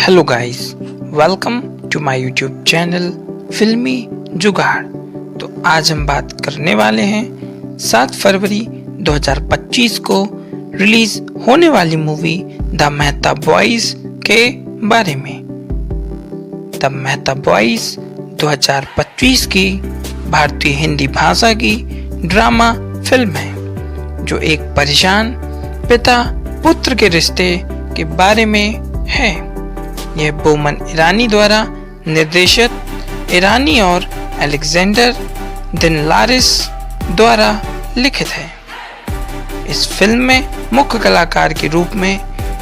Hello guys, welcome to my YouTube channel Filmy Jugaad. तो आज हम बात करने वाले हैं 7 फरवरी 2025 को रिलीज होने वाली मूवी द मेहता बॉयज के बारे में। द मेहता बॉयज 2025 की भारतीय हिंदी भाषा की ड्रामा फिल्म है जो एक परेशान पिता पुत्र के रिश्ते के बारे में है। यह बोमन ईरानी द्वारा निर्देशित ईरानी और अलेक्जेंडर दिनलारिस द्वारा लिखित है। इस फिल्म में मुख्य कलाकार के रूप में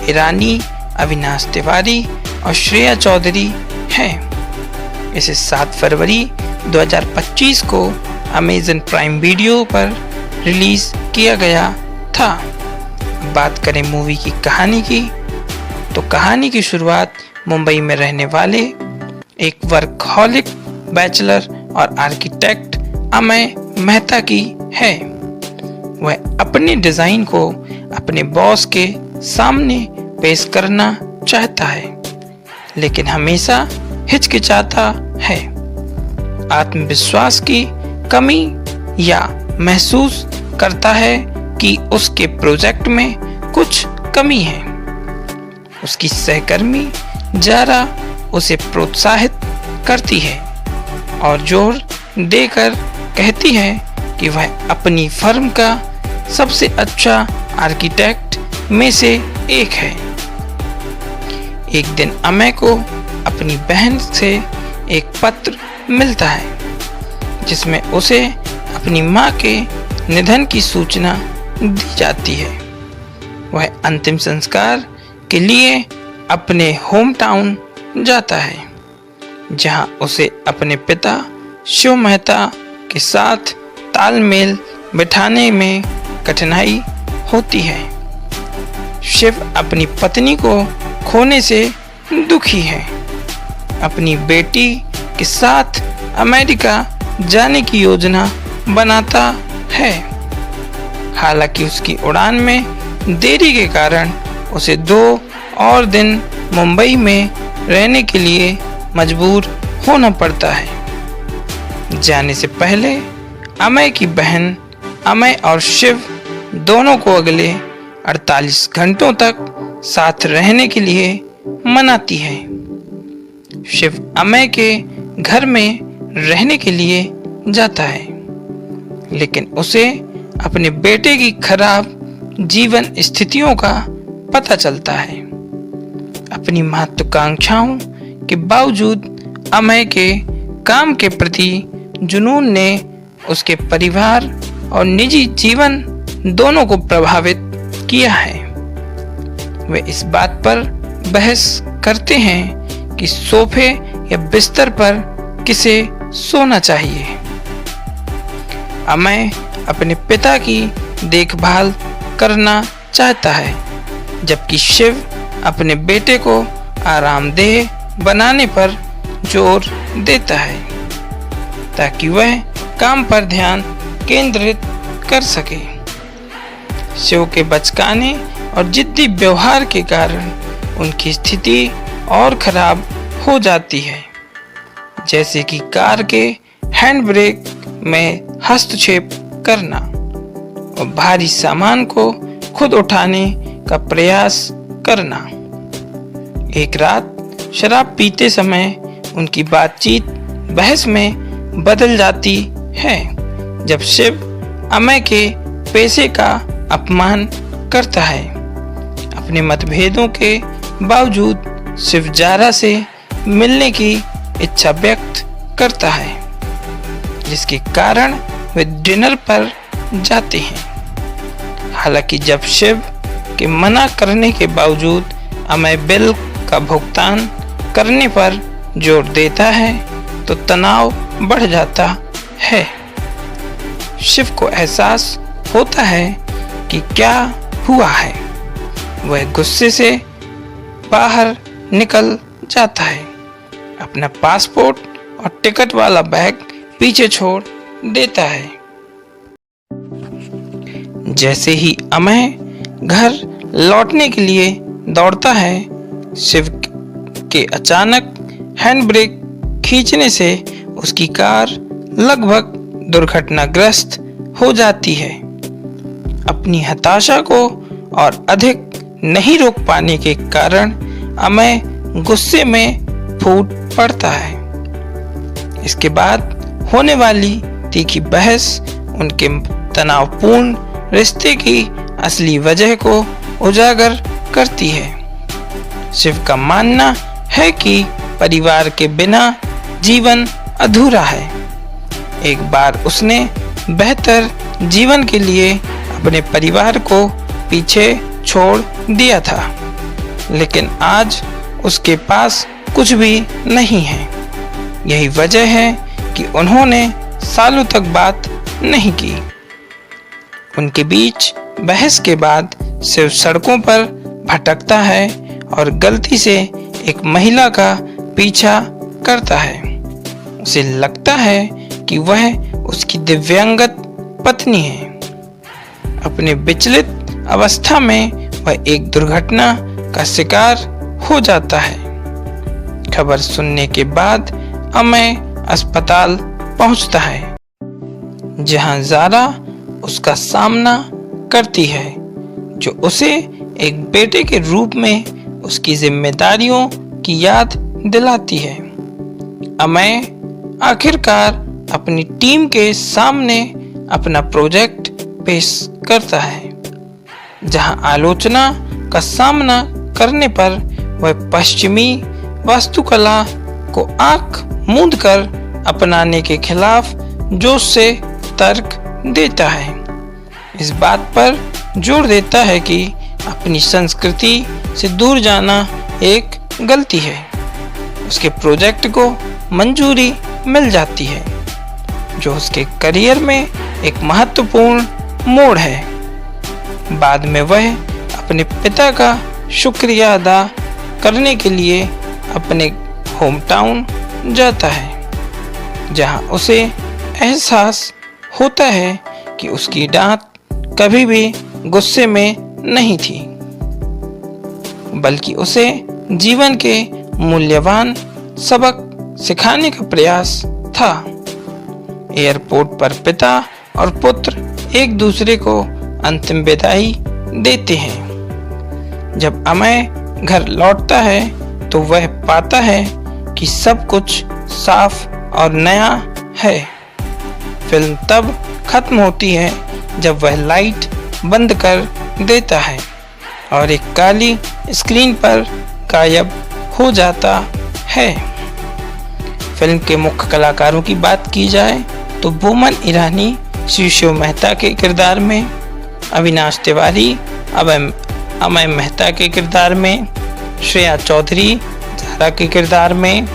ईरानी, अविनाश तिवारी और श्रेया चौधरी हैं। इसे 7 फरवरी 2025 को अमेज़न प्राइम वीडियो पर रिलीज किया गया था। बात करें मूवी की कहानी की, तो कहानी की शुरुआत मुंबई में रहने वाले एक वर्कहॉलिक बैचलर और आर्किटेक्ट अमय मेहता की है। वह अपने डिजाइन को अपने बॉस के सामने पेश करना चाहता है, लेकिन हमेशा हिचकिचाता है। आत्मविश्वास की कमी या महसूस करता है कि उसके प्रोजेक्ट में कुछ कमी है। उसकी सहकर्मी जारा उसे प्रोत्साहित करती है और जोर देकर कहती है कि वह अपनी फर्म का सबसे अच्छा आर्किटेक्ट में से एक है। एक दिन अमय को अपनी बहन से एक पत्र मिलता है जिसमें उसे अपनी मां के निधन की सूचना दी जाती है। वह अंतिम संस्कार के लिए अपने होम टाउन जाता है, जहां उसे अपने पिता शिव मेहता के साथ तालमेल बिठाने में कठिनाई होती है। शिव अपनी पत्नी को खोने से दुखी है। अपनी बेटी के साथ अमेरिका जाने की योजना बनाता है। हालांकि उसकी उड़ान में देरी के कारण उसे 2 और दिन मुंबई में रहने के लिए मजबूर होना पड़ता है। जाने से पहले अमय की बहन अमय और शिव दोनों को अगले 48 घंटों तक साथ रहने के लिए मनाती है। शिव अमय के घर में रहने के लिए जाता है, लेकिन उसे अपने बेटे की खराब जीवन स्थितियों का पता चलता है। अपनी महत्वाकांक्षाओं के बावजूद अमय के काम के प्रति जुनून ने उसके परिवार और निजी जीवन दोनों को प्रभावित किया है। वे इस बात पर बहस करते हैं कि सोफे या बिस्तर पर किसे सोना चाहिए। अमय अपने पिता की देखभाल करना चाहता है, जबकि शिव अपने बेटे को आरामदेह बनाने पर जोर देता है ताकि वह काम पर ध्यान केंद्रित कर सके। शिव के बचकाने और जिद्दी व्यवहार के कारण उनकी स्थिति और खराब हो जाती है, जैसे कि कार के हैंड ब्रेक में हस्तक्षेप करना और भारी सामान को खुद उठाने का प्रयास करना। एक रात शराब पीते समय उनकी बातचीत बहस में बदल जाती है, जब शिव अमय के पैसे का अपमान करता है। अपने मतभेदों के बावजूद शिव जारा से मिलने की इच्छा व्यक्त करता है, जिसके कारण वे डिनर पर जाते हैं। हालांकि जब शिव के मना करने के बावजूद अमय बिल का भुगतान करने पर जोर देता है तो तनाव बढ़ जाता है। शिव को एहसास होता है कि क्या हुआ है। वह गुस्से से बाहर निकल जाता है, अपना पासपोर्ट और टिकट वाला बैग पीछे छोड़ देता है। जैसे ही अमय घर लौटने के लिए दौड़ता है, शिव के अचानक हैंड ब्रेक खींचने से उसकी कार लगभग दुर्घटनाग्रस्त हो जाती है। अपनी हताशा को और अधिक नहीं रोक पाने के कारण अमय गुस्से में फूट पड़ता है। इसके बाद होने वाली तीखी बहस उनके तनावपूर्ण रिश्ते की असली वजह को उजागर करती है। शिव का मानना है कि परिवार के बिना जीवन अधूरा है। एक बार उसने बेहतर जीवन के लिए अपने परिवार को पीछे छोड़ दिया था, लेकिन आज उसके पास कुछ भी नहीं है। यही वजह है कि उन्होंने सालों तक बात नहीं की। उनके बीच बहस के बाद शिव सड़कों पर भटकता है और गलती से एक महिला का पीछा करता है। उसे लगता है कि वह उसकी दिव्यांगत पत्नी है। अपने विचलित अवस्था में वह एक दुर्घटना का शिकार हो जाता है। खबर सुनने के बाद अमय अस्पताल पहुंचता है, जहां ज़ारा उसका सामना करती है, जो उसे एक बेटे के रूप में उसकी जिम्मेदारियों की याद दिलाती है। अमय आखिरकार अपनी टीम के सामने अपना प्रोजेक्ट पेश करता है, जहां आलोचना का सामना करने पर वह पश्चिमी वास्तुकला को आंख मूंद कर अपनाने के खिलाफ जोश से तर्क देता है। इस बात पर जोर देता है कि अपनी संस्कृति से दूर जाना एक गलती है। उसके प्रोजेक्ट को मंजूरी मिल जाती है, जो उसके करियर में एक महत्वपूर्ण मोड़ है। बाद में वह अपने पिता का शुक्रिया अदा करने के लिए अपने होम टाउन जाता है, जहां उसे एहसास होता है कि उसकी डांट कभी भी गुस्से में नहीं थी, बल्कि उसे जीवन के मूल्यवान सबक सिखाने का प्रयास था। एयरपोर्ट पर पिता और पुत्र एक दूसरे को अंतिम विदाई देते हैं। जब अमय घर लौटता है तो वह पाता है कि सब कुछ साफ और नया है। फिल्म तब खत्म होती है जब वह लाइट बंद कर देता है और एक काली स्क्रीन पर गायब हो जाता है। फिल्म के मुख्य कलाकारों की बात की जाए तो बोमन ईरानी श्री शिव मेहता के किरदार में, अविनाश तिवारी अमय मेहता के किरदार में, श्रेया चौधरी ज़ारा के किरदार में,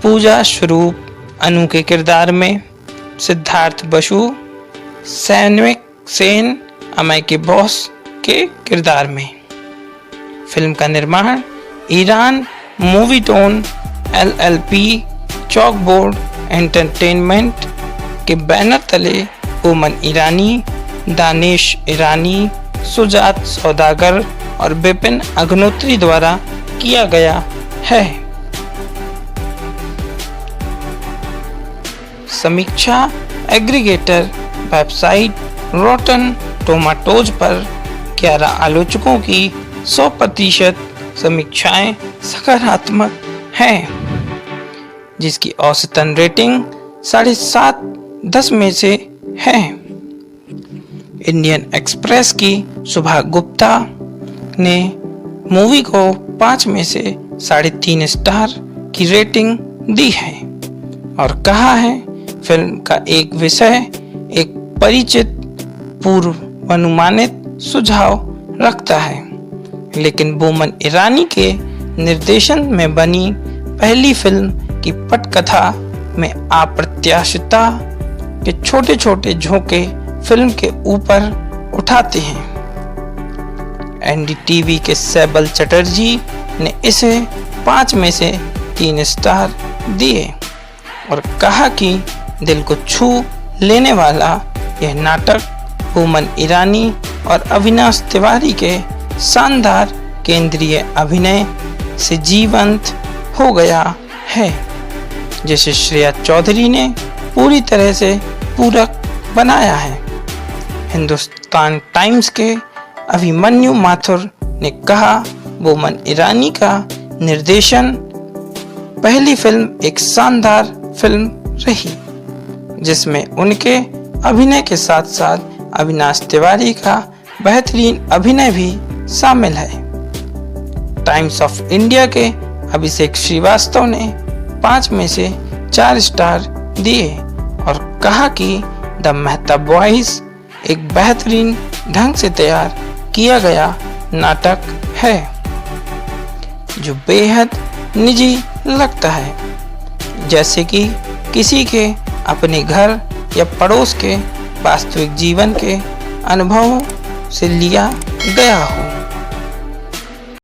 पूजा स्वरूप अनु के किरदार में, सिद्धार्थ बसु सैनविक सेन अमय के बॉस के किरदार में। फिल्म का निर्माण Iran Movietone LLP chalkboard entertainment के बैनर तले बोमन ईरानी, दानिश ईरानी, सुजात सौदागर और विपिन अग्निहोत्री द्वारा किया गया है। समीक्षा एग्रीगेटर वेबसाइट रॉटन टोमाटोज पर 11 आलोचकों की 100% समीक्षाएं सकारात्मक हैं, जिसकी औसतन रेटिंग 7.5/10 में से है। इंडियन एक्सप्रेस की सुभा गुप्ता ने मूवी को 5 में से 3.5 स्टार की रेटिंग दी है और कहा है फिल्म का एक विषय एक परिचित पूर्वानुमानित सुझाव रखता है, लेकिन बोमन ईरानी के निर्देशन में बनी पहली फिल्म की पटकथा में अप्रत्याशितता के छोटे छोटे झोंके फिल्म के ऊपर उठाते हैं। NDTV के सैबल चटर्जी ने इसे 5 में से 3 स्टार दिए और कहा कि दिल को छू लेने वाला यह नाटक बोमन ईरानी और अविनाश तिवारी के शानदार केंद्रीय अभिनय से जीवंत हो गया है, जिसे श्रेया चौधरी ने पूरी तरह से पूरक बनाया है। हिंदुस्तान टाइम्स के अभिमन्यु माथुर ने कहा, बोमन ईरानी का निर्देशन पहली फिल्म एक शानदार फिल्म रही, जिसमें उनके अभिनय के साथ साथ अविनाश तिवारी का बेहतरीन अभिनय भी शामिल है। टाइम्स ऑफ इंडिया के अभिषेक श्रीवास्तव ने 5 में से 4 स्टार दिए और कहा कि द मेहता बॉयज एक बेहतरीन ढंग से तैयार किया गया नाटक है, जो बेहद निजी लगता है, जैसे कि किसी के अपने घर या पड़ोस के वास्तविक जीवन के अनुभवों से लिया गया हो।